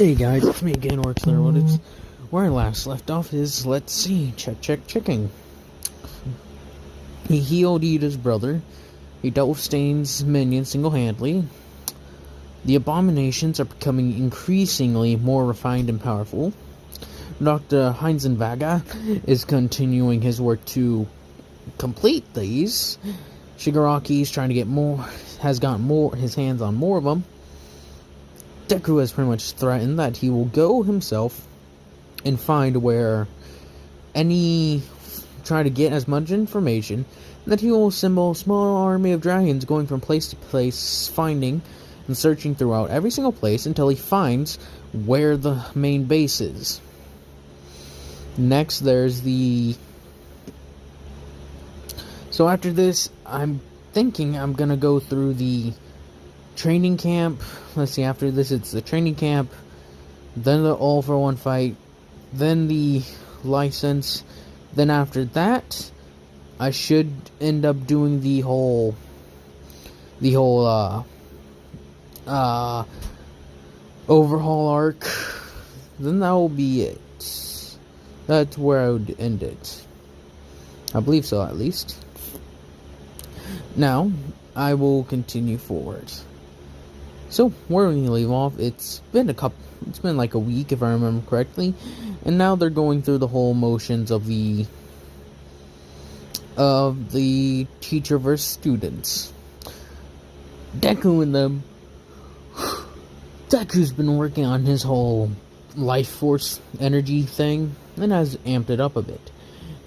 Hey guys, it's me again, Orcs there. Where I last left off is, let's see, checking. He healed Ida's brother. He dealt with Stain's minions single-handedly. The abominations are becoming increasingly more refined and powerful. Dr. Heinzenwager is continuing his work to complete these. Shigaraki's trying to get more, has gotten his hands on more of them. Deku has pretty much threatened that he will go himself and find try to get as much information, and that he will assemble a small army of dragons going from place to place, finding and searching throughout every single place until he finds where the main base is. Next, there's So after this, I'm thinking I'm gonna go through the training camp. Let's see, after this it's the training camp, then the all-for-one fight, then the license, then after that I should end up doing the whole overhaul arc. Then that will be it. That's where I would end it. I believe so, at least. Now I will continue forward. So, where we leave off, it's been like a week, if I remember correctly, and now they're going through the whole motions of the teacher versus students. Deku's been working on his whole life force energy thing, and has amped it up a bit.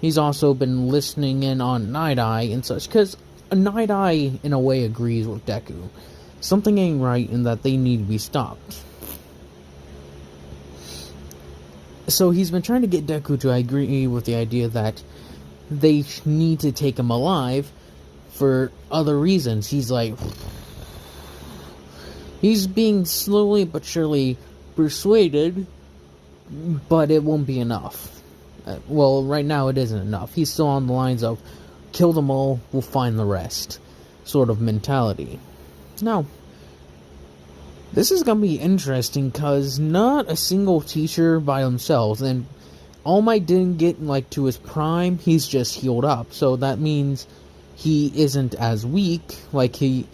He's also been listening in on Night Eye and such, because Night Eye, in a way, agrees with Deku. Something ain't right in that they need to be stopped. So he's been trying to get Deku to agree with the idea that they need to take him alive for other reasons. He's being slowly but surely persuaded, but it won't be enough. Well, right now it isn't enough. He's still on the lines of, kill them all, we'll find the rest sort of mentality. Now, this is going to be interesting because not a single teacher by themselves, and All Might didn't get to his prime, he's just healed up, so that means he isn't as weak. Like I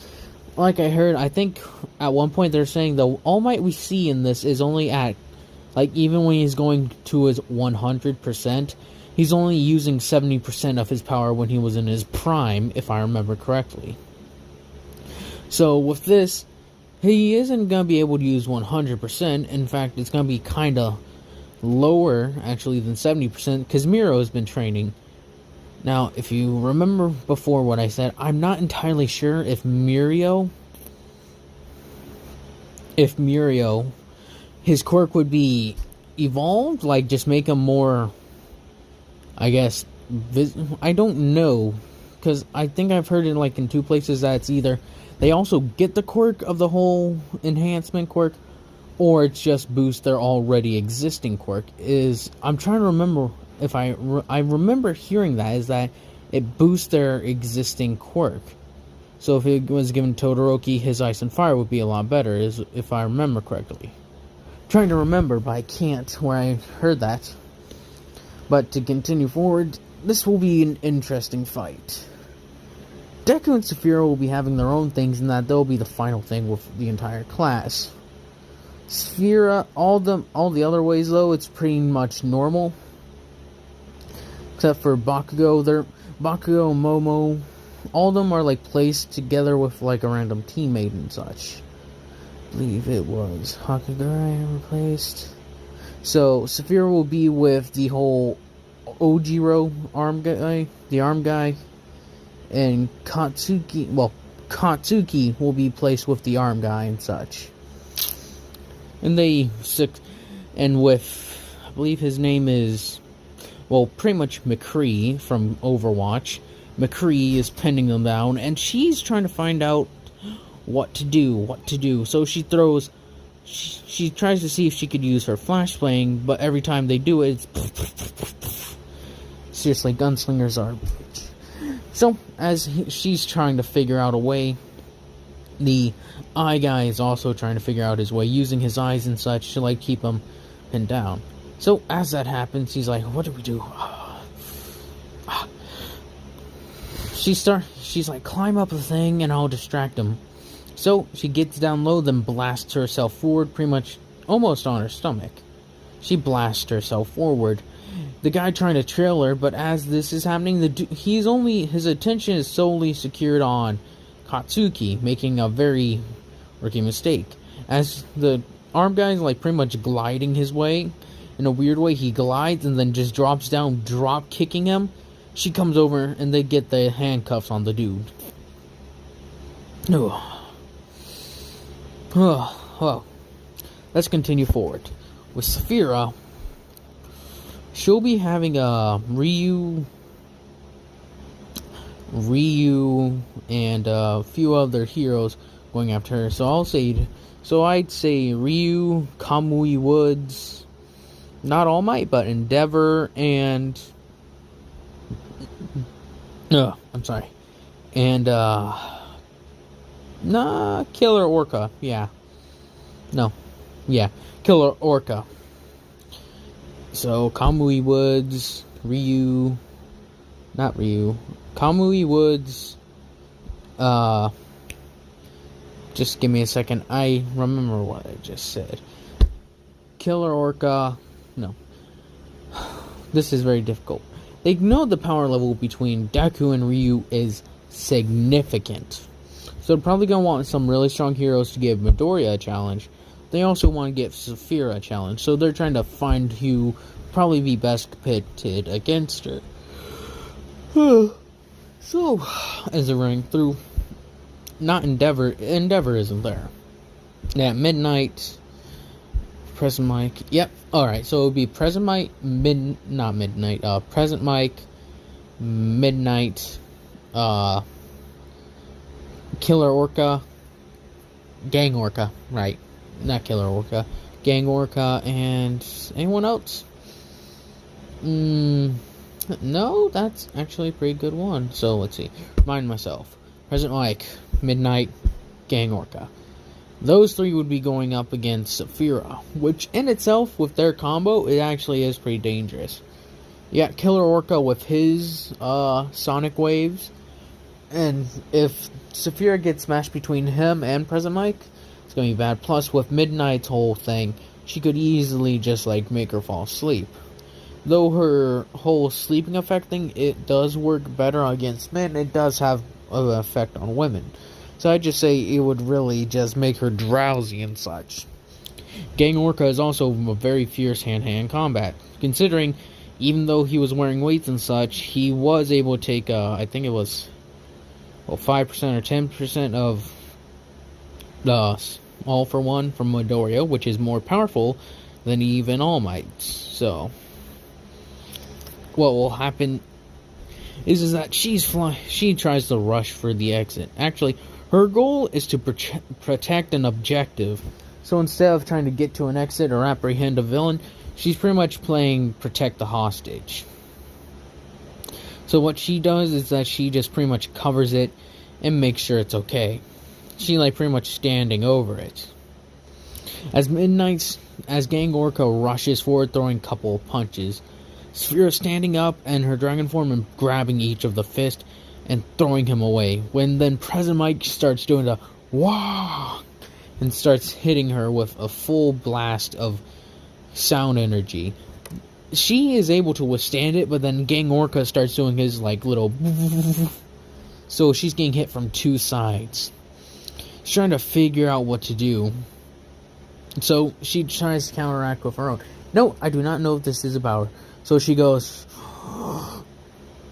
heard, I think at one point they're saying the All Might we see in this is only at, even when he's going to his 100%, he's only using 70% of his power when he was in his prime, if I remember correctly. So with this, he isn't going to be able to use 100%. In fact, it's going to be kind of lower, actually, than 70%, because Miro has been training. Now, if you remember before what I said, I'm not entirely sure if Miro, his quirk would be evolved, just make him more, I guess, I don't know, because I think I've heard it in two places that it's either they also get the quirk of the whole enhancement quirk, or it's just boost their already existing quirk. I'm trying to remember if I remember hearing that, is that it boosts their existing quirk. So if it was given Todoroki, his ice and fire would be a lot better, if I remember correctly. I'm trying to remember, but I can't where I heard that. But to continue forward, this will be an interesting fight. Deku and Saphira will be having their own things, and that they'll be the final thing with the entire class. Saphira, all the other ways though, it's pretty much normal. Except for Bakugo, Bakugo and Momo, all of them are placed together with a random teammate and such. I believe it was Hakagure replaced. So Saphira will be with the whole Ojiro the arm guy, and Katsuki will be placed with the arm guy and such. And with, I believe his name is, pretty much McCree from Overwatch. McCree is pinning them down, and she's trying to find out what to do. So she tries to see if she could use her flashbang, but every time they do it, it's seriously, gunslingers are. So, as she's trying to figure out a way The eye guy is also trying to figure out his way, using his eyes and such to like keep him pinned down. So as that happens, he's like, "What do we do?" She's like, "Climb up the thing and I'll distract him." So she gets down low, then blasts herself forward, pretty much almost on her stomach. She blasts herself forward. The guy trying to trail her, but as this is happening, his attention is solely secured on Katsuki, making a very rookie mistake. As the arm guy is like pretty much gliding his way, in a weird way, he glides and then just drops down, drop kicking him. She comes over and they get the handcuffs on the dude. Well, let's continue forward. With Saphira, she'll be having a Ryu and a few other heroes going after her. So I'd say Ryu, Kamui Woods, not All Might, but Endeavor and Killer Orca. Killer Orca. So Kamui Woods, Kamui Woods, just give me a second, I remember what I just said. Killer Orca, no. This is very difficult. They know the power level between Deku and Ryu is significant. So they're probably going to want some really strong heroes to give Midoriya a challenge. They also want to give Saphira a challenge. So they're trying to find who probably be best pitted against her. So, as they're running through, not Endeavor isn't there. Yeah, Midnight, Present Mike, yep, alright, so it would be Present Mike, Present Mike, Midnight, Killer Orca, Gang Orca, right, not Killer Orca, Gang Orca, and anyone else? No, that's actually a pretty good one. So let's see. Remind myself. Present Mike, Midnight, Gang Orca. Those three would be going up against Saphira, which in itself, with their combo, it actually is pretty dangerous. You got Killer Orca with his sonic waves, and if Saphira gets smashed between him and Present Mike, it's going to be bad. Plus, with Midnight's whole thing, she could easily just like make her fall asleep. Though her whole sleeping effect thing, it does work better against men, it does have an effect on women. So I'd just say it would really just make her drowsy and such. Gang Orca is also a very fierce hand-to-hand combat, considering even though he was wearing weights and such, he was able to take, I think it was 5% or 10% of the All for One from Midoriya, which is more powerful than even All Might. So what will happen is that she tries to rush for the exit. Actually, her goal is to protect an objective. So instead of trying to get to an exit or apprehend a villain, she's pretty much playing protect the hostage. So what she does is that she just pretty much covers it and makes sure it's okay. She like pretty much standing over it. As Gang Orca rushes forward, throwing a couple of punches, Saphira standing up and her dragon form and grabbing each of the fist and throwing him away. When then Present Mike starts doing the wah and starts hitting her with a full blast of sound energy. She is able to withstand it, but then Gang Orca starts doing his like little so she's getting hit from two sides. She's trying to figure out what to do. So she tries to counteract with her own. No, I do not know if this is about her. So she goes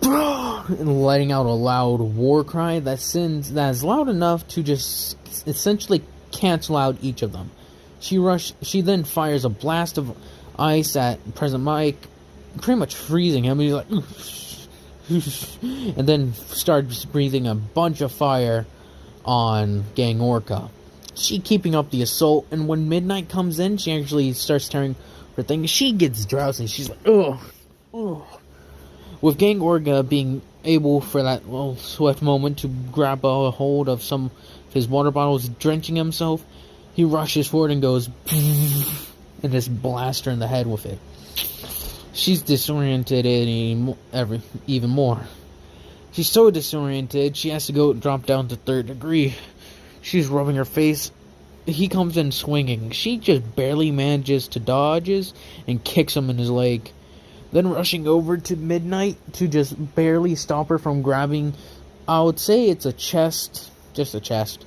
and letting out a loud war cry that is loud enough to just essentially cancel out each of them. She then fires a blast of ice at Present Mike, pretty much freezing him. He's like, and then starts breathing a bunch of fire on Gang Orca. She keeping up the assault, and when Midnight comes in, she actually starts tearing her thing. She gets drowsy. She's like, ugh. With Gang Orga being able for that little swift moment to grab a hold of some of his water bottles, drenching himself, he rushes forward and goes and just blasts her in the head with it. She's disoriented even more. She's so disoriented, she has to drop down to 3rd degree. She's rubbing her face. He comes in swinging. She just barely manages to dodges and kicks him in his leg. Then rushing over to Midnight to just barely stop her from grabbing, I would say it's a chest, just a chest.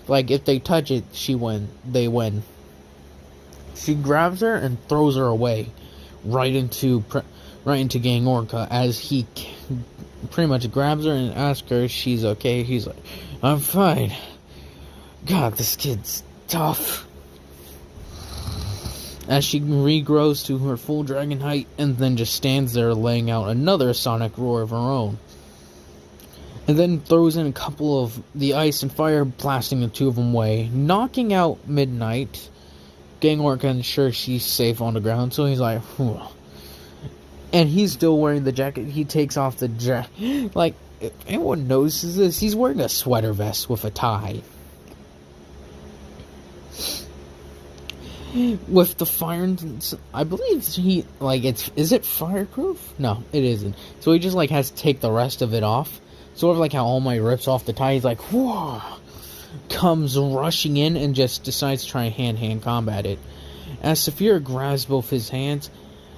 Like, if they touch it, they win. She grabs her and throws her away, right into Gang Orca, as he pretty much grabs her and asks her if she's okay. He's like, I'm fine. God, this kid's tough. As she regrows to her full dragon height and then just stands there laying out another sonic roar of her own. And then throws in a couple of the ice and fire, blasting the two of them away, knocking out Midnight. Gang Orca ensures she's safe on the ground, so he's like, whew. And he's still wearing the jacket. He takes off the jacket. Like, if anyone notices this, he's wearing a sweater vest with a tie. With the fire, I believe is it fireproof? No, it isn't. So he just has to take the rest of it off. Sort of like how All Might rips off the tie. He's like, whoa, comes rushing in and just decides to try hand-to-hand combat it. As Saphira grabs both his hands,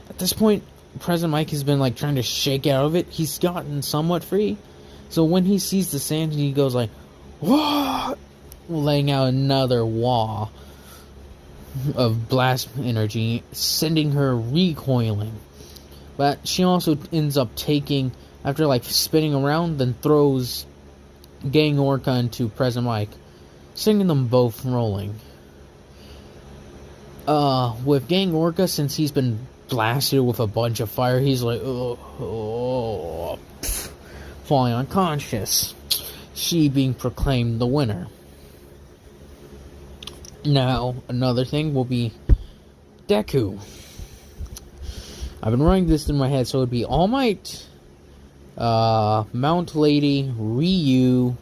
at this point, President Mike has been trying to shake out of it. He's gotten somewhat free. So when he sees the sand, he goes like, whoa, laying out another wall of blast energy, sending her recoiling. But she also ends up taking, after spinning around, then throws Gang Orca into President Mike, sending them both rolling. With Gang Orca, since he's been blasted with a bunch of fire, he's like, falling unconscious. She being proclaimed the winner. Now, another thing will be Deku. I've been running this in my head, so it would be All Might, Mount Lady, Ryu,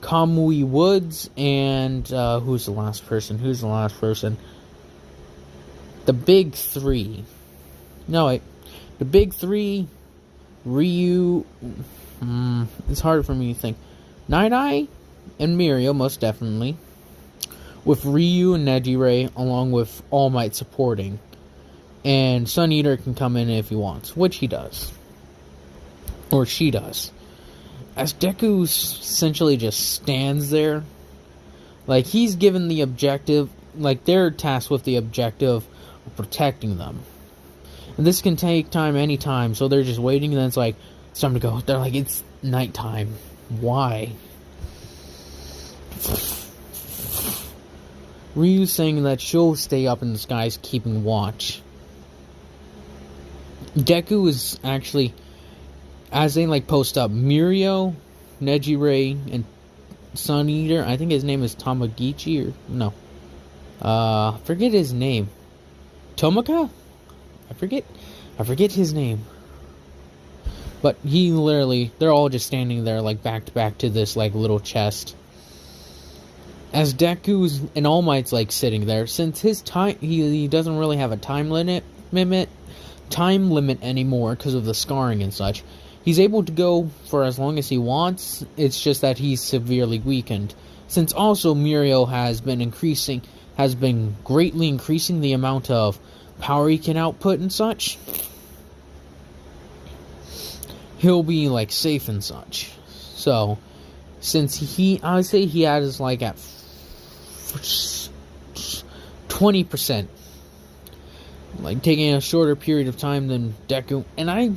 Kamui Woods, and who's the last person? The big three. No, wait. The big three, Ryu, it's hard for me to think. Night Eye and Mirio, most definitely. With Ryu and Nejire, along with All Might supporting. And Sun Eater can come in if he wants, which he does. Or she does. As Deku essentially just stands there, he's given the objective, they're tasked with the objective of protecting them. And this can take time anytime, so they're just waiting, and then it's time to go. They're like, it's nighttime. Why? Ryu's saying that she'll stay up in the skies keeping watch. Deku is actually, as they post up, Mirio, Nejire, and Sun Eater, I think his name is Tamagichi, or no. Forget his name. Tomaka? I forget his name. But they're all just standing there back to back to this little chest. As Deku's and All Might's sitting there, since his time, he doesn't really have a time limit anymore because of the scarring and such. He's able to go for as long as he wants. It's just that he's severely weakened. Since also Mirio has been greatly increasing the amount of power he can output and such. He'll be safe and such. So, since I would say he has at 20%. Taking a shorter period of time than Deku. And I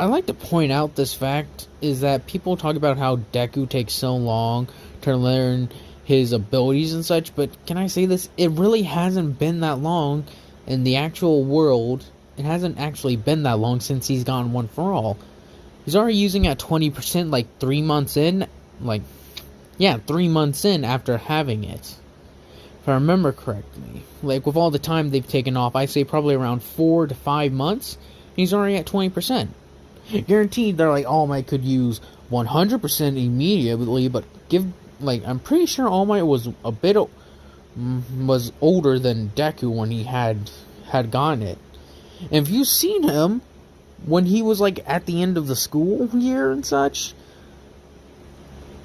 like to point out this fact, is that people talk about how Deku takes so long to learn his abilities and such, but can I say this? It really hasn't been that long in the actual world. It hasn't actually been that long since he's gotten One for All. He's already using at 20% 3 months in. 3 months in after having it. If I remember correctly. With all the time they've taken off, I say probably around 4 to 5 months. He's already at 20%. Guaranteed they're like, All Might could use 100% immediately, but I'm pretty sure All Might was was older than Deku when he had gotten it. And if you've seen him when he was like at the end of the school year and such,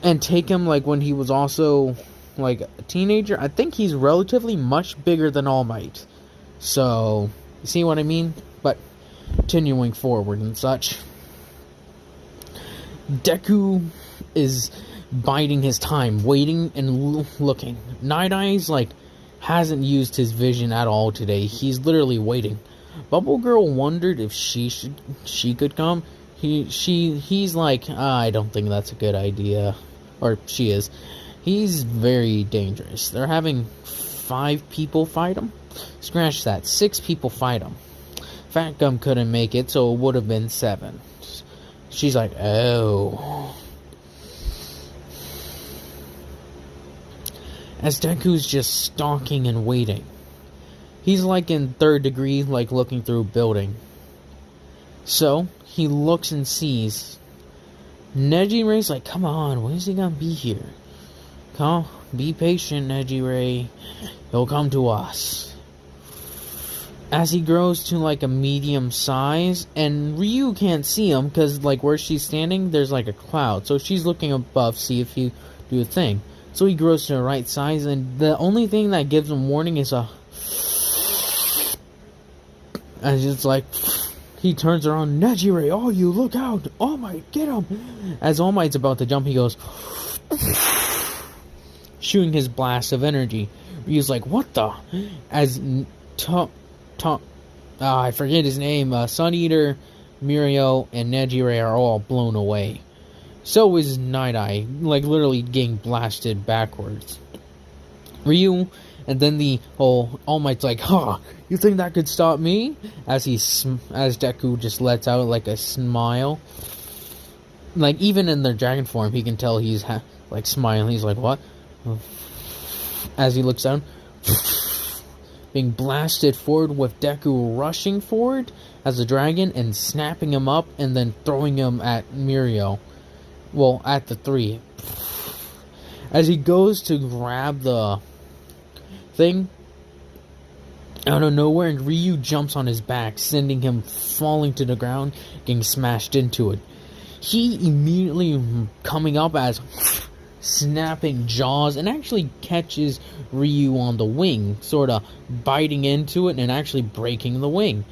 and take him like when he was also like a teenager, I think he's relatively much bigger than All Might. So, you see what I mean? But continuing forward and such, Deku is biding his time, waiting and looking. Night Eyes hasn't used his vision at all today. He's literally waiting. Bubble Girl wondered if she could come. He's like, I don't think that's a good idea. Or she is. He's very dangerous. They're having 5 people fight him. Scratch that. 6 people fight him. Fat Gum couldn't make it, so it would have been 7. She's like, oh. As Deku's just stalking and waiting. He's like in 3rd degree, looking through a building. So, he looks and sees. Nejirai's like, come on, when is he gonna be here? Come, be patient, Nejire. He'll come to us. As he grows to a medium size, and Ryu can't see him because where she's standing, there's a cloud. So she's looking above, see if he do a thing. So he grows to the right size, and the only thing that gives him warning is a. And it's he turns around, Nejire, oh, you look out! All Might, get him! As All Might's about to jump, he goes, shooting his blast of energy. Ryu's like, what the? As I forget his name, Sun Eater, Mirio, and Nejire are all blown away. So is Night Eye, literally getting blasted backwards. Ryu, and then the whole All Might's like, huh, you think that could stop me? As Deku just lets out a smile. Even in their dragon form, he can tell he's smiling. He's like, what? As he looks down, being blasted forward with Deku rushing forward as a dragon and snapping him up and then throwing him at Mirio. Well, at the 3. As he goes to grab the thing, out of nowhere, and Ryu jumps on his back, sending him falling to the ground, getting smashed into it. He immediately coming up as snapping jaws and actually catches Ryu on the wing, sort of biting into it and actually breaking the wing.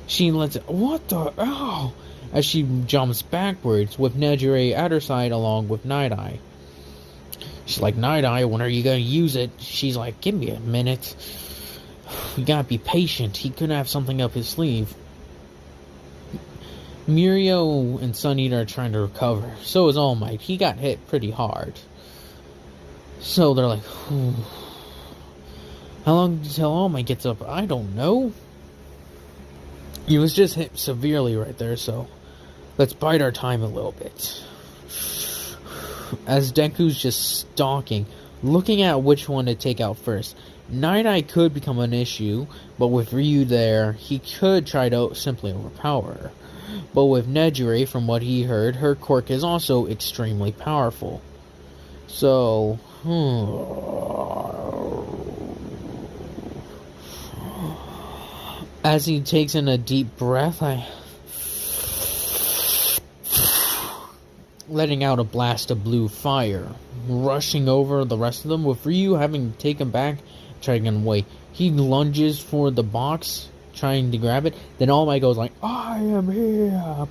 She lets it. What the? Ow! As she jumps backwards with Nejire at her side along with Night Eye. She's like, Night Eye, when are you gonna use it? She's like, give me a minute. You gotta be patient. He could have something up his sleeve. Mirio and Sun Eater are trying to recover. So is All Might. He got hit pretty hard. So they're like, whew. How long until All Might gets up? I don't know. He was just hit severely right there, so let's bide our time a little bit. As Deku's just stalking, looking at which one to take out first. Night Eye could become an issue, but with Ryu there, he could try to simply overpower her. But with Nejire, from what he heard, her quirk is also extremely powerful. So, as he takes in a deep breath, letting out a blast of blue fire, rushing over the rest of them, with Ryu having taken back, trying to get away. He lunges for the box, trying to grab it, then All Might goes like, I am here,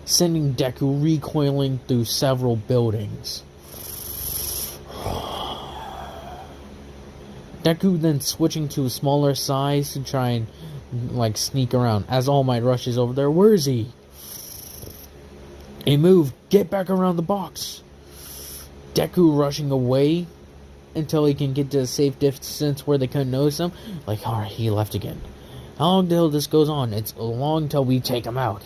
sending Deku recoiling through several buildings. Deku then switching to a smaller size to try and sneak around. As All Might rushes over there, where is he? He moved, get back around the box. Deku rushing away until he can get to a safe distance where they couldn't notice him. Alright, he left again. How long till this goes on? It's long till we take him out.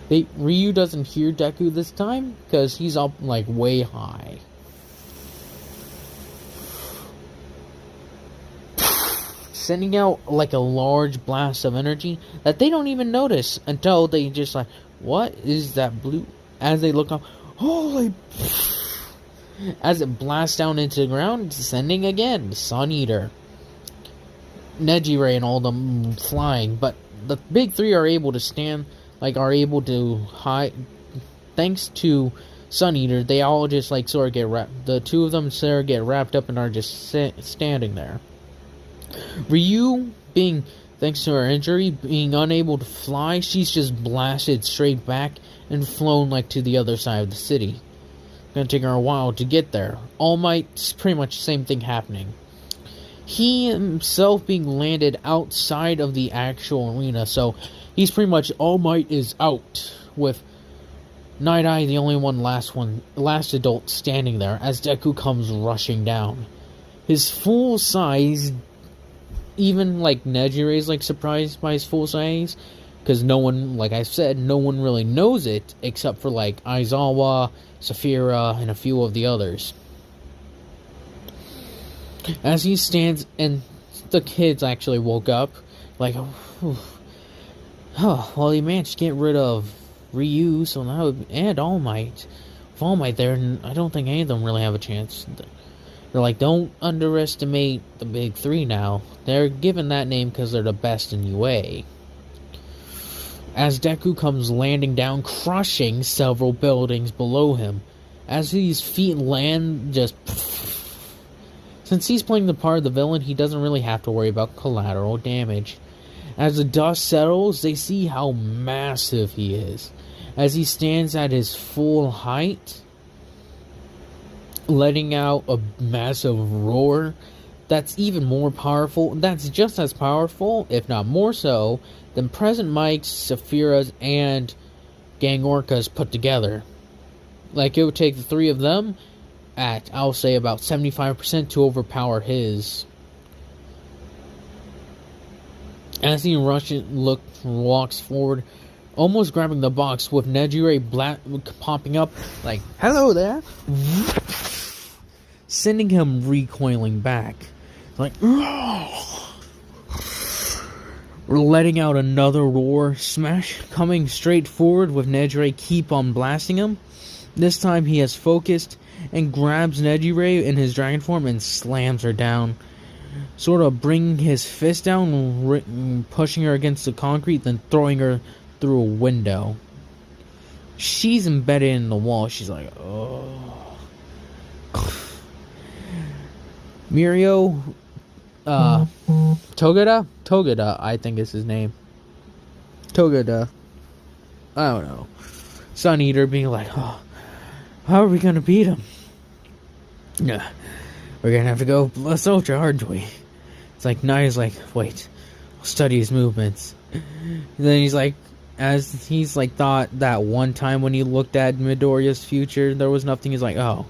Ryu doesn't hear Deku this time because he's up way high. sending out like a large blast of energy that they don't even notice until they just like, what is that blue? As they look up, holy! As it blasts down into the ground, sending again Sun Eater, Nejire, and all them flying. But the big three are able to stand, like are able to hide. Thanks to Sun Eater, they all just like sort of get wrapped. The two of them sort of get wrapped up and are just standing there. Ryu, thanks to her injury, being unable to fly, she's just blasted straight back and flown like to the other side of the city. Gonna take her a while to get there. All Might's pretty much the same thing happening. He himself being landed outside of the actual arena, so he's pretty much All Might is out, with Night Eye the only last adult standing there as Deku comes rushing down. His full size, even like Nejire is like surprised by his full size, because no one, like I said, no one really knows it except for like Aizawa, Saphira, and a few of the others. As he stands, and the kids actually woke up, like, oh, well, he managed to get rid of Ryu, so now, and All Might. With All Might there, I don't think any of them really have a chance. They're like, don't underestimate the big three now. They're given that name because they're the best in UA. As Deku comes landing down, crushing several buildings below him. As his feet land, just... Since he's playing the part of the villain, he doesn't really have to worry about collateral damage. As the dust settles, they see how massive he is. As he stands at his full height, letting out a massive roar that's even more powerful. That's just as powerful, if not more so, than Present Mike's, Saphira's, and Gang Orca's put together. Like, it would take the three of them at, I'll say, about 75% to overpower his. As he walks forward, almost grabbing the box, with Nejire popping up, like, hello there, sending him recoiling back. Like, letting out another roar, smash, coming straight forward with Nejire keep on blasting him. This time he has focused and grabs Nejire in his dragon form and slams her down. Sort of bringing his fist down, pushing her against the concrete, then throwing her through a window. She's embedded in the wall. She's like, oh. Mirio, Togeda, I think is his name. Togeda. I don't know. Sun Eater being like, oh, how are we gonna beat him? Yeah, we're gonna have to go plus ultra, aren't we? It's like, Naya's like, wait, I'll study his movements. And then he's like, as he's like thought that one time when he looked at Midoriya's future, there was nothing. He's like, oh,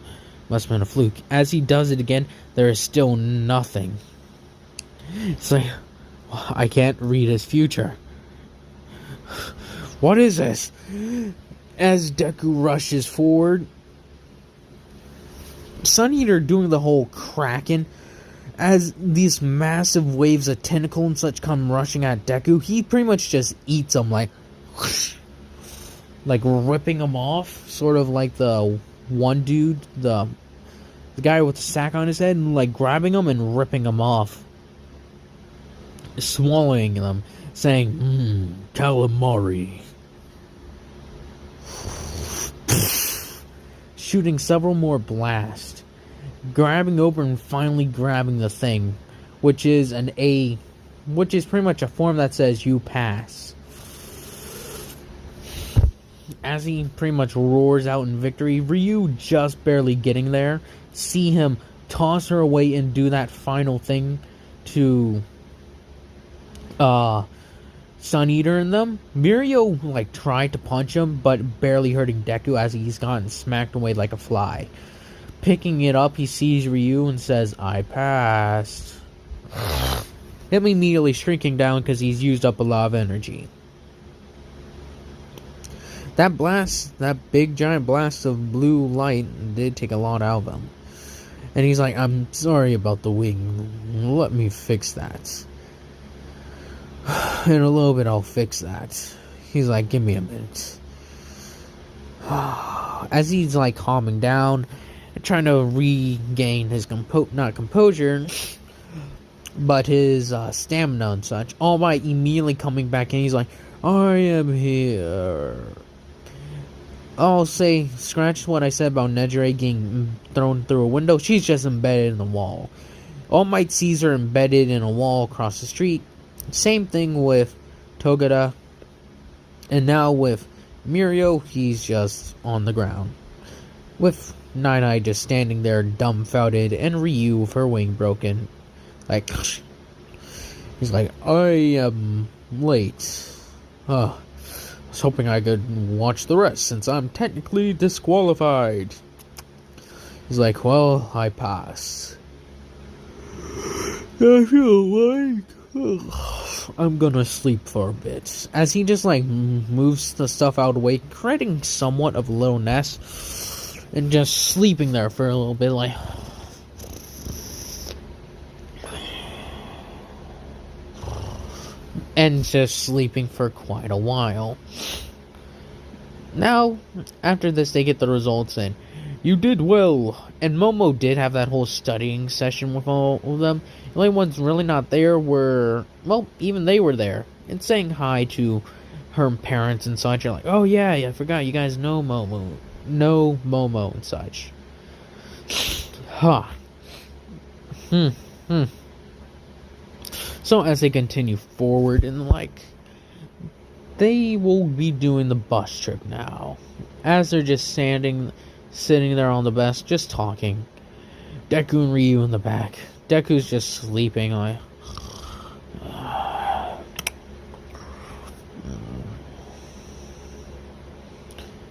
must have been a fluke. As he does it again, there is still nothing. It's like, I can't read his future. What is this? As Deku rushes forward, Sun Eater doing the whole Kraken. As these massive waves of tentacle and such come rushing at Deku, he pretty much just eats them, like ripping them off. Sort of like the one dude, the guy with the sack on his head, and like grabbing them and ripping them off. Swallowing them, saying, calamari. Shooting several more blasts. Grabbing over and finally grabbing the thing, which is pretty much a form that says you pass. As he pretty much roars out in victory, Ryu just barely getting there. See him toss her away and do that final thing to Sun Eater and them. Mirio like tried to punch him, but barely hurting Deku as he's gotten smacked away like a fly. Picking it up, he sees Ryu and says, I passed. Him immediately shrinking down because he's used up a lot of energy. That big giant blast of blue light did take a lot out of him. And he's like, I'm sorry about the wing. Let me fix that. In a little bit, I'll fix that. He's like, give me a minute. As he's like calming down, trying to regain his not composure, but his stamina and such. All Might immediately coming back in. He's like, I am here. I'll say, scratch what I said about Nejire getting thrown through a window. She's just embedded in the wall. All Might sees her embedded in a wall across the street. Same thing with Togata. And now with Mirio, he's just on the ground. With Night Eye just standing there dumbfounded, and Ryu with her wing broken. Like, he's like, I am late. I was hoping I could watch the rest since I'm technically disqualified. He's like, well, I pass. I feel like I'm gonna sleep for a bit. As he just like moves the stuff out of the way, creating somewhat of a little nest, and just sleeping there for a little bit, like. And just sleeping for quite a while. Now, after this, they get the results in. You did well. And Momo did have that whole studying session with all of them. The only ones really not there were, well, even they were there. And saying hi to her parents and such. You're like, oh yeah, I forgot you guys know Momo. Know Momo and such. Huh. So as they continue forward, and like, they will be doing the bus trip now. As they're just sitting there on the bus, just talking. Deku and Ryu in the back. Deku's just sleeping, like.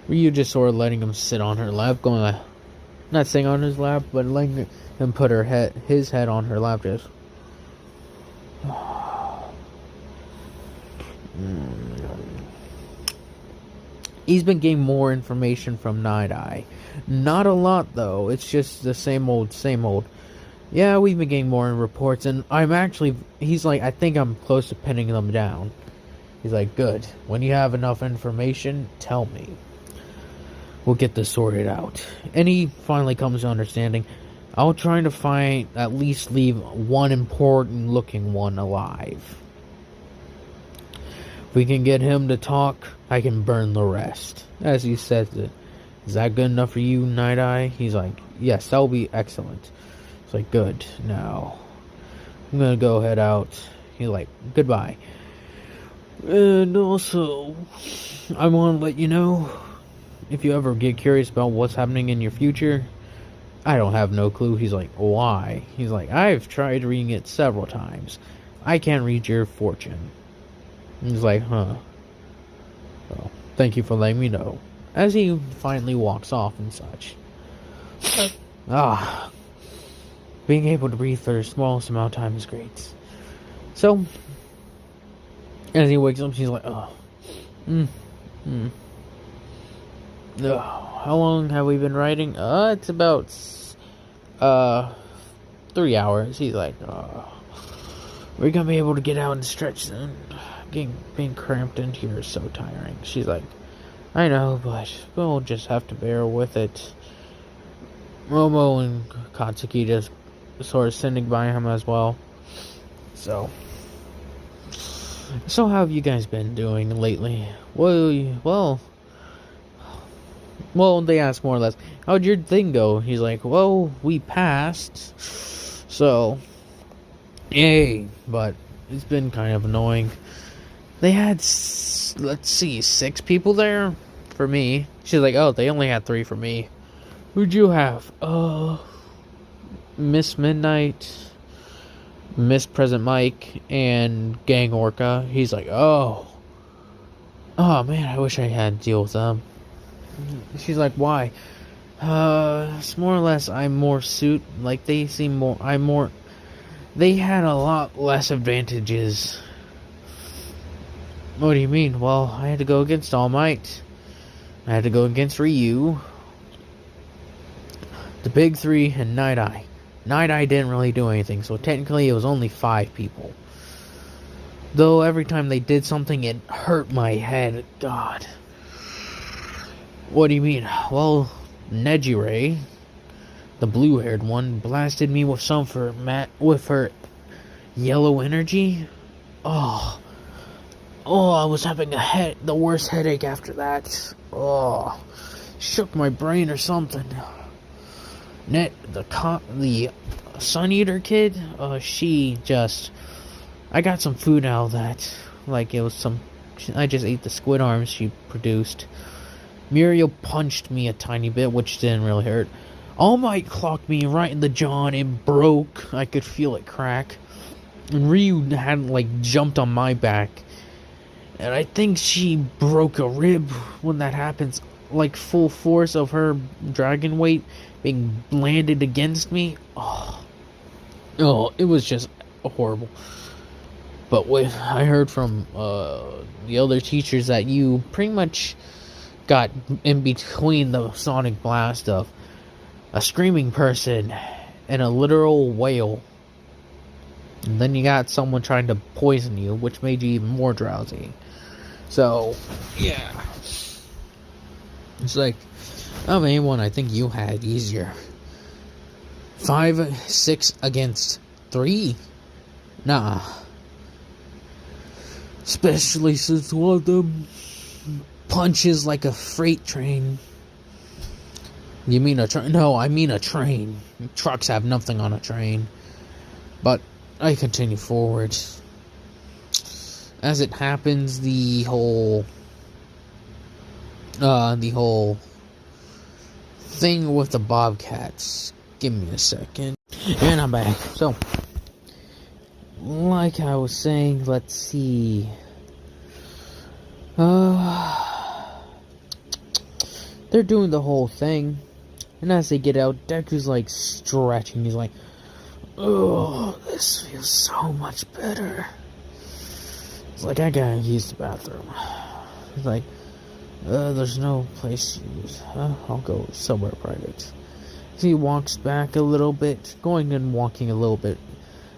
Ryu just sort of letting him sit on her lap, going like, not sitting on his lap, but letting him put his head on her lap, just. He's been getting more information from Night Eye. Not a lot though, it's just the same old. Yeah, we've been getting more reports, and he's like, I think I'm close to pinning them down. He's like, good. When you have enough information, tell me. We'll get this sorted out. And he finally comes to understanding. I'll try to at least leave one important looking one alive. If we can get him to talk, I can burn the rest. As he says it. Is that good enough for you, Night Eye? He's like, yes, that'll be excellent. It's like, good. Now, I'm gonna go head out. He's like, goodbye. And also, I want to let you know, if you ever get curious about what's happening in your future, I don't have no clue. He's like, why? He's like, I've tried reading it several times. I can't read your fortune. He's like, huh. Well, thank you for letting me know. As he finally walks off and such. Being able to breathe for the smallest amount of time is great. So, as he wakes up, he's like, How long have we been writing? It's about 3 hours. He's like, we're gonna be able to get out and stretch soon. Being cramped in here is so tiring. She's like, I know, but we'll just have to bear with it. Momo and Katsuki just sort of sitting by him as well. So how have you guys been doing lately? Well, they ask more or less, how'd your thing go? He's like, well, we passed. So, yay. But it's been kind of annoying. They had, let's see, 6 people there for me. She's like, oh, they only had 3 for me. Who'd you have? Miss Midnight, Miss Present Mike, and Gang Orca. He's like, oh man, I wish I had to deal with them. She's like, why? It's more or less, I'm more like, they had a lot less advantages. What do you mean? Well, I had to go against All Might. I had to go against Ryu. The big 3 and Night Eye. Night Eye didn't really do anything, so technically it was only 5 people. Though every time they did something, it hurt my head. God. What do you mean? Well, Nejire, the blue-haired one, blasted me with with her yellow energy. Oh, I was having the worst headache after that. Oh, shook my brain or something. The Sun Eater kid, she just, I got some food out of that. Like, it was I just ate the squid arms she produced. Muriel punched me a tiny bit, which didn't really hurt. All Might clocked me right in the jaw and it broke. I could feel it crack. And Ryu had, like, jumped on my back. And I think she broke a rib when that happens. Like, full force of her dragon weight being landed against me. Oh, it was just horrible. But I heard from the other teachers that you pretty much got in between the sonic blast of a screaming person and a literal whale. And then you got someone trying to poison you, which made you even more drowsy. So, yeah. It's like, of anyone, I think you had easier. 5-6 against 3? Nah. Especially since one of them punches like a freight train. You mean a train? No, I mean a train. Trucks have nothing on a train. But I continue forward. As it happens, the whole thing with the bobcats. Give me a second. And I'm back. So, like I was saying, let's see. They're doing the whole thing. And as they get out, Deku's like stretching. He's like, oh, this feels so much better. It's like, I gotta use the bathroom. He's like, there's no place to use. I'll go somewhere private. He walks back a little bit, going and walking a little bit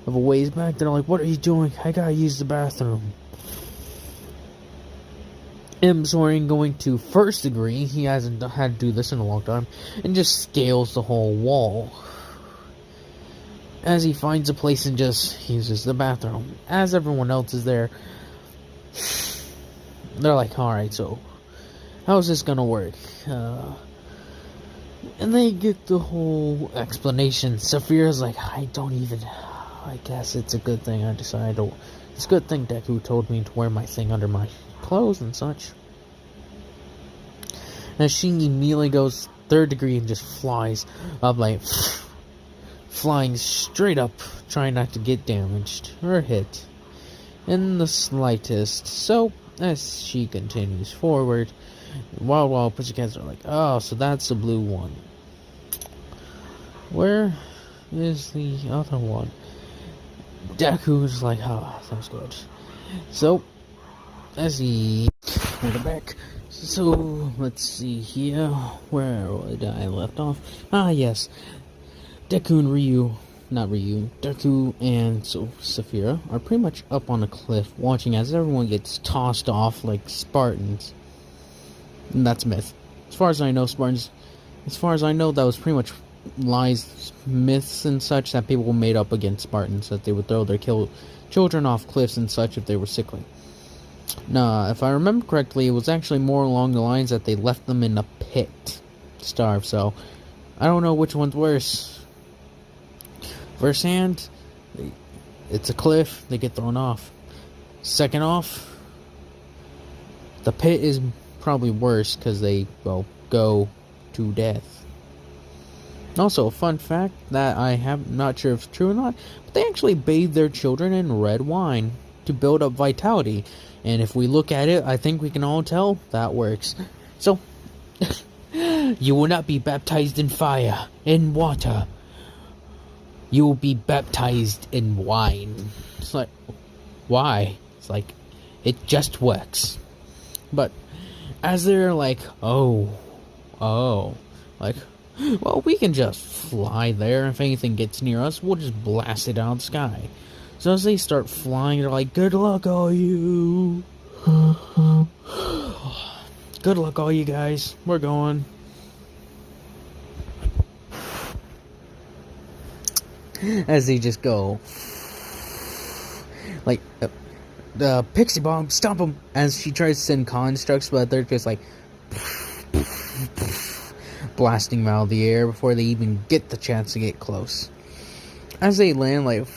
of a ways back. They're like, what are you doing? I gotta use the bathroom. Soren going to first degree. He hasn't had to do this in a long time. And just scales the whole wall. As he finds a place and just uses the bathroom. As everyone else is there, they're like, alright, so how's this gonna work? And they get the whole explanation. Saphira's like, I guess it's a good thing I decided to... It's a good thing Deku told me to wear my thing under my clothes and such. And she immediately goes third degree and just flies up, like, flying straight up, trying not to get damaged or hit in the slightest. So, as she continues forward, Wild Pussycats are like, oh, so that's the blue one. Where is the other one? Deku's like, oh, sounds good. So, as he... Hold it back. So, let's see here. Where would I left off? Ah, yes. Deku and Deku and Saphira are pretty much up on a cliff, watching as everyone gets tossed off like Spartans. And that's myth. As far as I know, that was pretty much lies, myths and such that people made up against Spartans, that they would throw their children off cliffs and such if they were sickly. Nah, if I remember correctly, it was actually more along the lines that they left them in a pit to starve, so I don't know which one's worse. First hand, it's a cliff, they get thrown off. Second off, the pit is probably worse because they, well, go to death. Also, a fun fact that I'm not sure if it's true or not, but they actually bathe their children in red wine to build up vitality. And if we look at it, I think we can all tell that works. So, you will not be baptized in fire, in water. You will be baptized in wine. It's like, why? It's like, it just works. But, as they're like, oh, like, well, we can just fly there. If anything gets near us, we'll just blast it out of the sky. So as they start flying, they're like, "Good luck, all you. Good luck, all you guys. We're going." As they just go, like, the pixie bomb, stop them! As she tries to send constructs, but they're just like blasting them out of the air before they even get the chance to get close. As they land, like,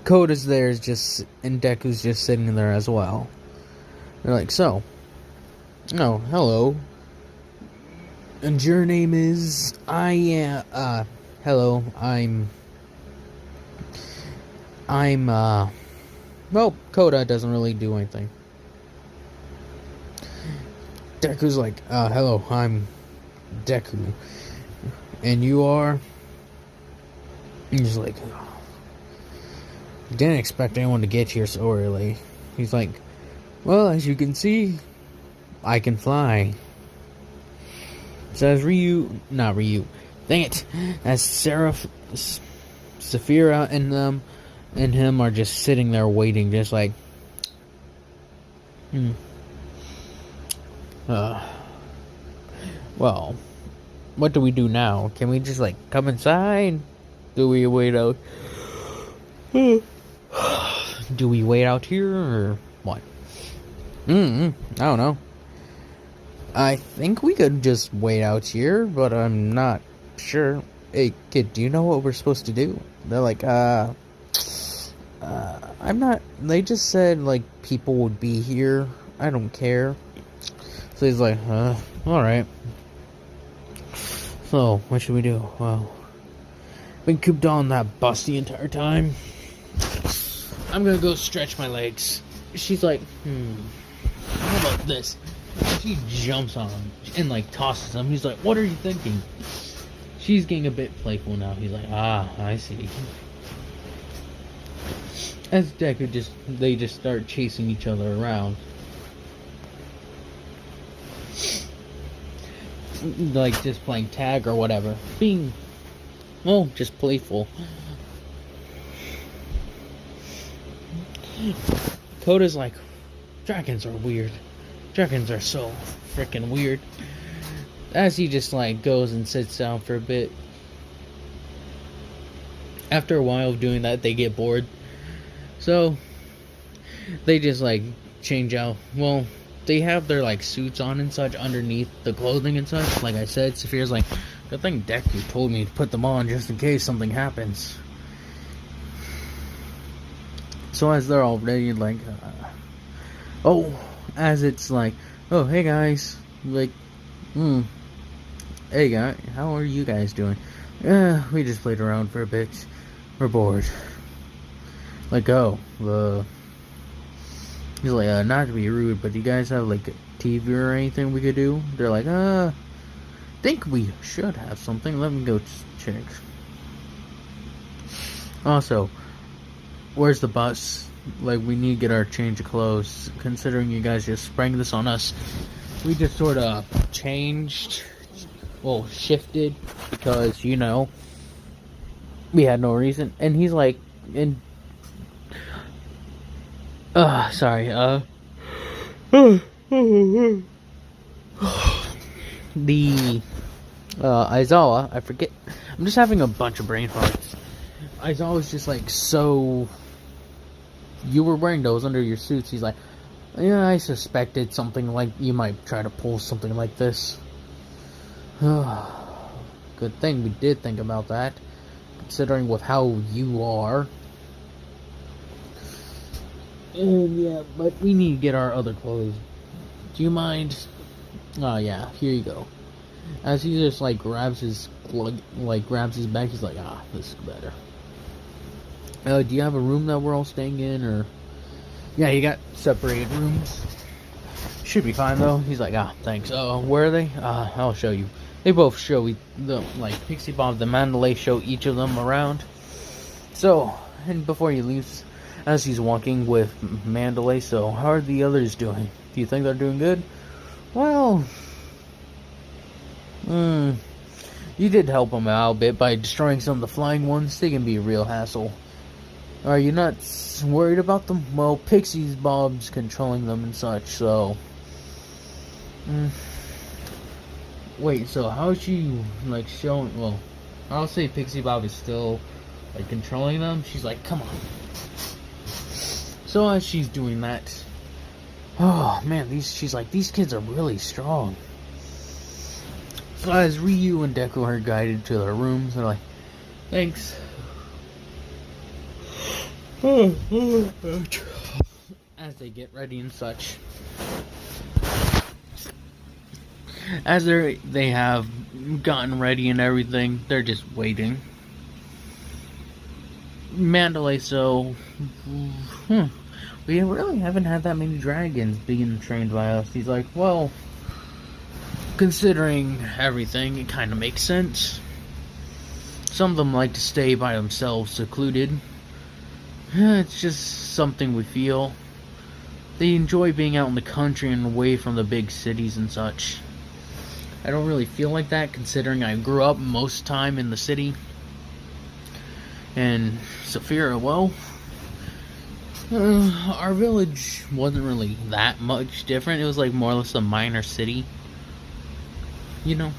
Koda's there, just, and Deku's just sitting there as well. They're like, "So, oh, hello. And your name is..." Hello, well, Koda doesn't really do anything. Deku's like, "Hello, I'm Deku. And you are..." And he's like, "Didn't expect anyone to get here so early." He's like, "Well, as you can see, I can fly." Says not Ryu. Dang it. As Saphira and him are just sitting there waiting, just like, well, what do we do now? Can we just, like, come inside? Do we wait out? Do we wait out here, or what? I don't know. I think we could just wait out here, but I'm not sure. Hey, kid, do you know what we're supposed to do? They're like, I'm not... They just said, like, people would be here. I don't care. So he's like, alright. So, what should we do? Well, been cooped on that bus the entire time. I'm gonna go stretch my legs. She's like, how about this? She jumps on him and, like, tosses him. He's like, "What are you thinking?" She's getting a bit playful now. He's like, I see. As Deku they just start chasing each other around. Like, just playing tag or whatever. Being, well, just playful. Koda's like, "Dragons are weird. Dragons are so freaking weird." As he just, like, goes and sits down for a bit. After a while of doing that, they get bored. So, they just, like, change out. Well, they have their, like, suits on and such underneath the clothing and such. Like I said, Saphira's like, "Good thing Deku told me to put them on just in case something happens." So as they're all ready, like, as it's like, "Oh, hey guys," like, "Hey guys, how are you guys doing?" "Yeah, we just played around for a bit. We're bored." Like, he's like, "Not to be rude, but do you guys have, like, a TV or anything we could do?" They're like, think we should have something. Let me go check. Also, where's the bus? Like, we need to get our change of clothes. Considering you guys just sprang this on us, we just sort of shifted, because, you know, we had no reason. And he's like, sorry, the, Aizawa, I forget, I'm just having a bunch of brain farts. Aizawa's just like, "So, you were wearing those under your suits?" He's like, "Yeah, I suspected something like, you might try to pull something like this." Good thing we did think about that, considering with how you are. Yeah, but we need to get our other clothes. Do you mind? Oh yeah, here you go. As he just, like, grabs his bag, he's like, this is better. Do you have a room that we're all staying in, or? Yeah, you got separated rooms. Should be fine though. He's like, thanks. Where are they? I'll show you. They both show Pixie Bob, the Mandalay, show each of them around. So, and before he leaves, as he's walking with Mandalay, "So, how are the others doing? Do you think they're doing good?" "Well, You did help them out a bit by destroying some of the flying ones. They can be a real hassle. Are you not worried about them? Well, Pixie's Bob's controlling them and such, so... Wait, so how is she, like, showing... Well, I'll say Pixie Bob is still, like, controlling them. She's like, come on. So as she's doing that... Oh, man, she's like, these kids are really strong. So as Ryu and Deku are guided to their rooms, they're like, thanks. As they get ready and such. As they have gotten ready and everything, they're just waiting. Mandalay, so... we really haven't had that many dragons being trained by us. He's like, well... Considering everything, it kind of makes sense. Some of them like to stay by themselves, secluded. It's just something we feel. They enjoy being out in the country and away from the big cities and such. I don't really feel like that, considering I grew up most time in the city. And Saphira, well... our village wasn't really that much different. It was like more or less a minor city. You know,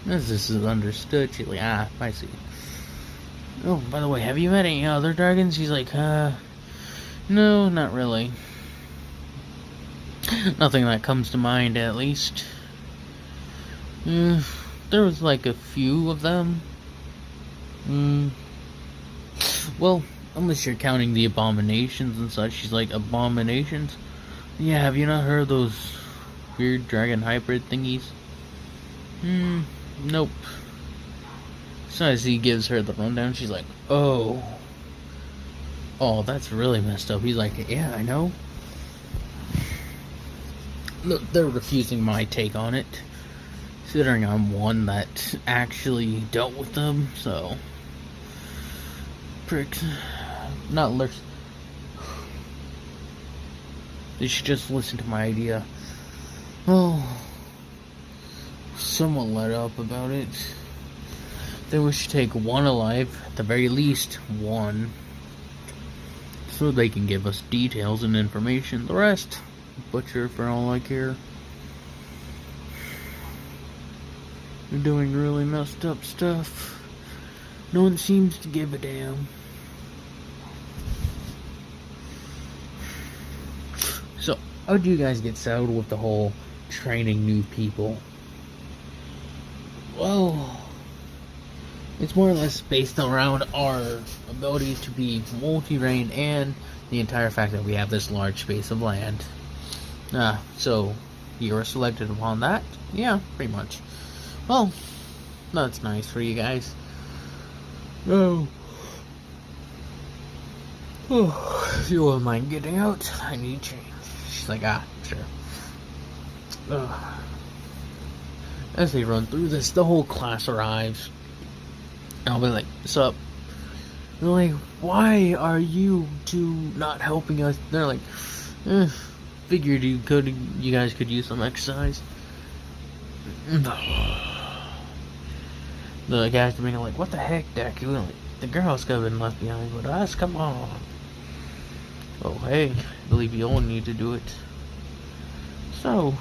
as this is understood, she's like, I see. Oh, by the way, have you met any other dragons? He's like, no, not really. Nothing that comes to mind, at least. There was like a few of them. Well, unless you're counting the abominations and such. She's like, abominations? Yeah, have you not heard of those weird dragon hybrid thingies? Nope. So as he gives her the rundown, she's like, oh, that's really messed up. He's like, yeah, I know. Look, they're refusing my take on it, considering I'm one that actually dealt with them, so... Pricks. Not lurks. They should just listen to my idea. Oh... Somewhat let up about it. They wish to take one alive, at the very least one, so they can give us details and information. The rest, butcher for all I care. They're doing really messed up stuff. No one seems to give a damn. So, how do you guys get settled with the whole training new people? Well, it's more or less based around our ability to be multi-rain and the entire fact that we have this large space of land. So you were selected upon that? Yeah, pretty much. Well, that's nice for you guys. Oh. If you wouldn't mind getting out, I need change. She's like, sure. As they run through this, the whole class arrives. And I'll be like, what's up? They're like, why are you two not helping us? They're like, figured you guys could use some exercise. The guys are being like, what the heck, Deku? Like, the girls could have been left behind with us, come on. Oh, hey, I believe you all need to do it. So,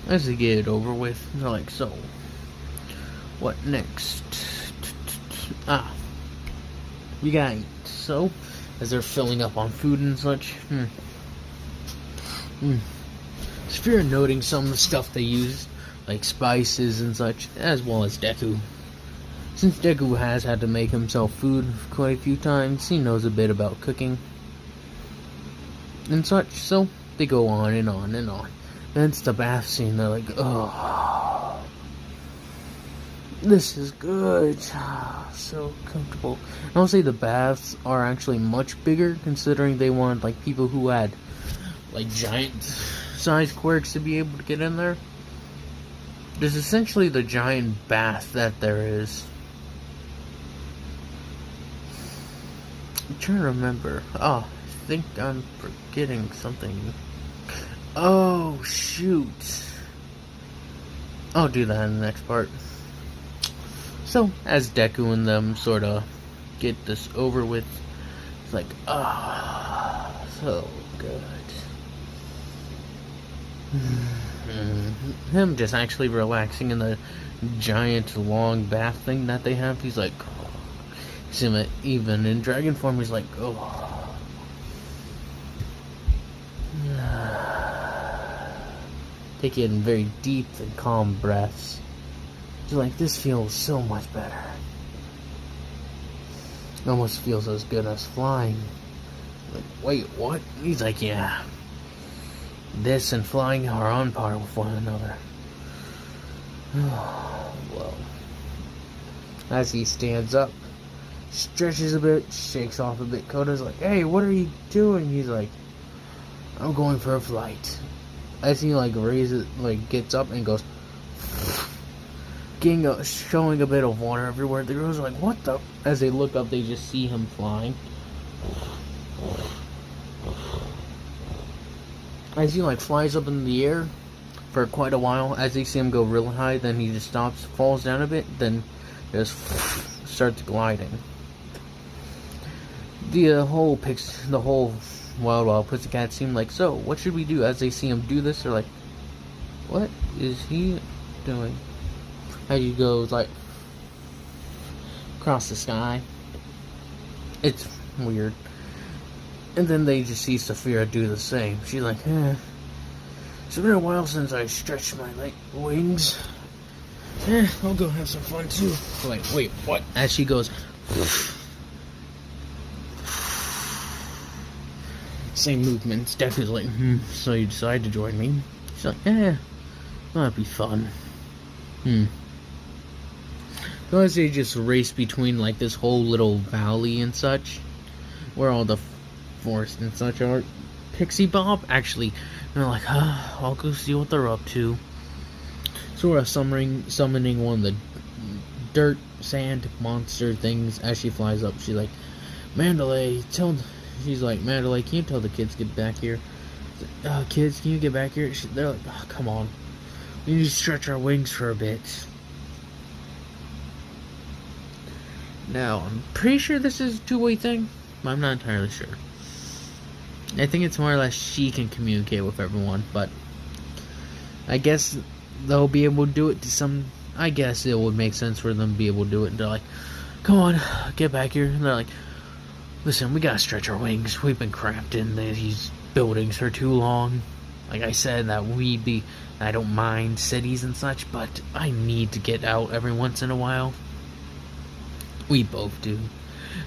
as they get it over with, they're like, so, what next? We got eat. So, as they're filling up on food and such, Sphere noting some of the stuff they use, like spices and such, as well as Deku. Since Deku has had to make himself food quite a few times, he knows a bit about cooking and such, so they go on and on and on. And it's the bath scene, they're like, oh, this is good, so comfortable. And I'll say the baths are actually much bigger, considering they wanted like people who had like giant size quirks to be able to get in there. There's essentially the giant bath that there is. I'm trying to remember. I think I'm forgetting something. Oh, shoot. I'll do that in the next part. So, as Deku and them sort of get this over with, it's like, so good. Him just actually relaxing in the giant long bath thing that they have, he's like, even in dragon form, he's like, taking very deep and calm breaths. He's like, this feels so much better. It almost feels as good as flying. Like, wait, what? He's like, yeah. This and flying are on par with one another. Well, as he stands up, stretches a bit, shakes off a bit, Koda's like, hey, what are you doing? He's like, I'm going for a flight. As he raises, gets up and goes, showing a bit of water everywhere. The girls are like, what the? As they look up, they just see him flying. As he flies up in the air for quite a while, as they see him go really high, then he just stops, falls down a bit, then just starts gliding. The whole Wild Wild Pussycat seem like, so what should we do? As they see him do this, they're like, what is he doing? As he goes across the sky. It's weird. And then they just see Saphira do the same. She's like, it's been a while since I stretched my wings. I'll go have some fun too. Like, wait, what? As she goes, same movements. Definitely like, so you decide to join me? She's like, that'd be fun. So as they just race between this whole little valley and such, where all the forest and such are, Pixie Bob actually, they're like, I'll go see what they're up to. Sort of summoning one of the dirt, sand monster things. As she flies up, she's like, Mandalay, she's like, Mandalay, can you tell the kids get back here? Kids, can you get back here? They're like, come on, we need to stretch our wings for a bit. Now, I'm pretty sure this is a two-way thing, but I'm not entirely sure. I think it's more or less she can communicate with everyone, but I guess they'll be able to do it to some. I guess it would make sense for them to be able to do it. And they're like, come on, get back here. And they're like, listen, we gotta stretch our wings. We've been cramped in these buildings for too long. Like I said, I don't mind cities and such, but I need to get out every once in a while. We both do.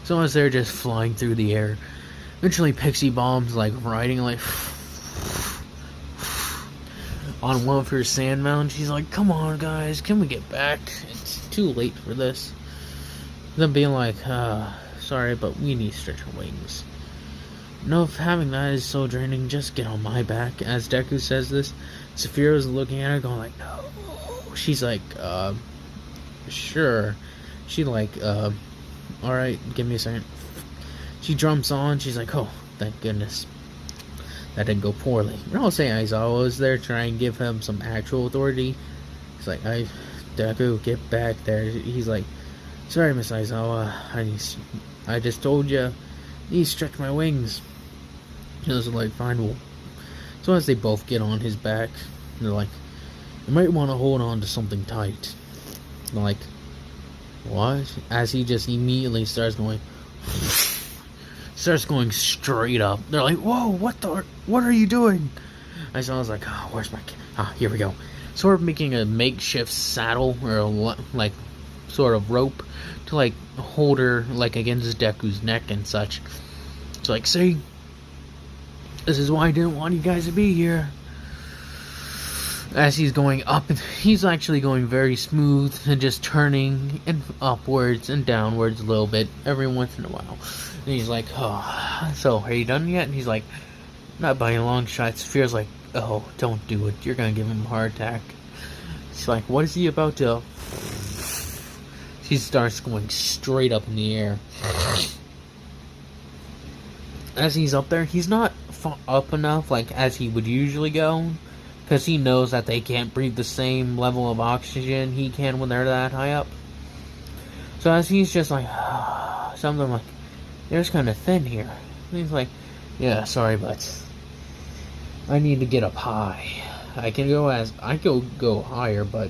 So as they're just flying through the air, eventually Pixie Bomb's riding on one of her sand mounds. She's like, come on guys, can we get back? It's too late for this. Them being like, sorry, but we need to stretch our wings. No, if having that is so draining, just get on my back. As Deku says this, Saphira's looking at her going like, no. She's like, sure. She alright, give me a second. She jumps on, she's like, oh, thank goodness. That didn't go poorly. And I'll say Aizawa was there trying to give him some actual authority. He's like, Deku, get back there. He's like, sorry, Miss Aizawa, I just told you, I need to stretch my wings. He was like, fine, well. So as they both get on his back, they're like, you might want to hold on to something tight. They're like, what? As he just immediately starts going straight up. They're like, whoa, what are you doing? I was like, oh, where's my here we go. Sort of making a makeshift saddle or sort of rope to hold her against Deku's neck and such. It's like, see, this is why I didn't want you guys to be here. As he's going up, he's actually going very smooth and just turning and upwards and downwards a little bit every once in a while. And he's like, oh, so are you done yet? And he's like, not by a long shot. Fears like, oh, don't do it. You're gonna give him a heart attack. She's like, what is he about to? She starts going straight up in the air. As he's up there, he's not up enough as he would usually go. because he knows that they can't breathe the same level of oxygen he can when they're that high up. So as he's just like, something like, "There's kind of thin here." And he's like, "Yeah, sorry, but I need to get up high. I can go higher, but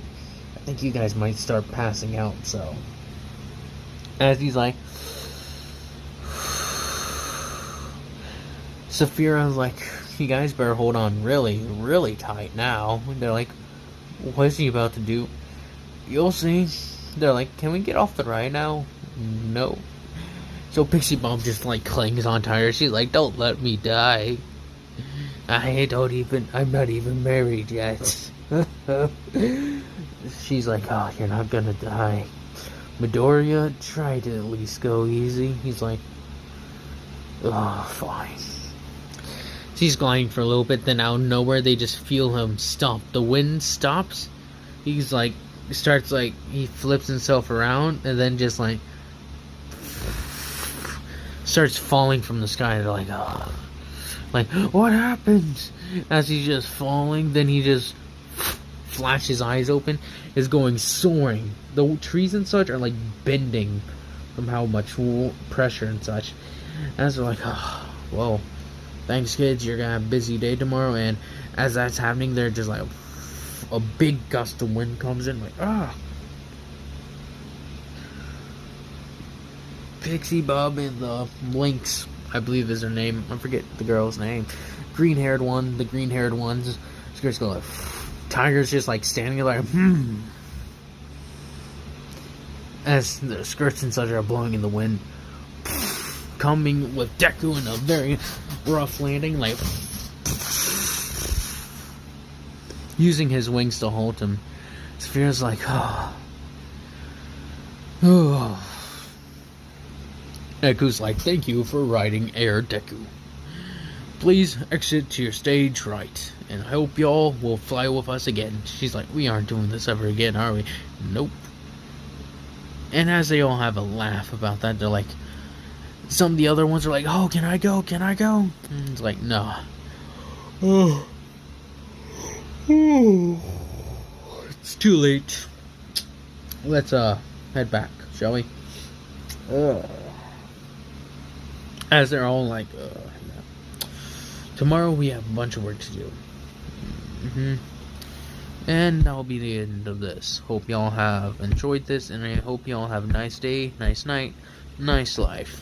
I think you guys might start passing out." So as he's like, Saphira's like, "You guys better hold on really, really tight now." And they're like, "What's he about to do?" "You'll see." They're like, "Can we get off the ride now?" "No." So Pixie Bomb just like clings on to her. She's like, "Don't let me die. I'm not even married yet." She's like, "Oh, you're not gonna die. Midoriya, try to at least go easy." He's like, "Oh, fine." She's gliding for a little bit, then out of nowhere they just feel him stop. The wind stops. He's like, he flips himself around and then just like starts falling from the sky. They're like, "Oh." Like, "What happened?" As he's just falling, then he just flashes his eyes open, is going soaring. The trees and such are like bending from how much pressure and such. As they're like, "Oh, whoa. Thanks, kids. You're gonna have a busy day tomorrow." And as that's happening, they're just like, a big gust of wind comes in, like, ah. Pixie Bob and the Lynx, I believe is her name. I forget the girl's name. The green haired ones. Skirts go like, Tiger's just like standing there like, as the skirts and such are blowing in the wind. Coming with Deku in a very rough landing, like using his wings to hold him. Saphira's like, oh. Deku's like, "Thank you for riding Air Deku. Please exit to your stage right, and I hope y'all will fly with us again." She's like, "We aren't doing this ever again, are we?" "Nope." And as they all have a laugh about that, they're like, some of the other ones are like, "Oh, can I go? Can I go?" And it's like, "No." Oh. It's too late. Let's head back, shall we? As they're all like, yeah. Tomorrow we have a bunch of work to do. And that'll be the end of this. Hope y'all have enjoyed this, and I hope y'all have a nice day, nice night, nice life.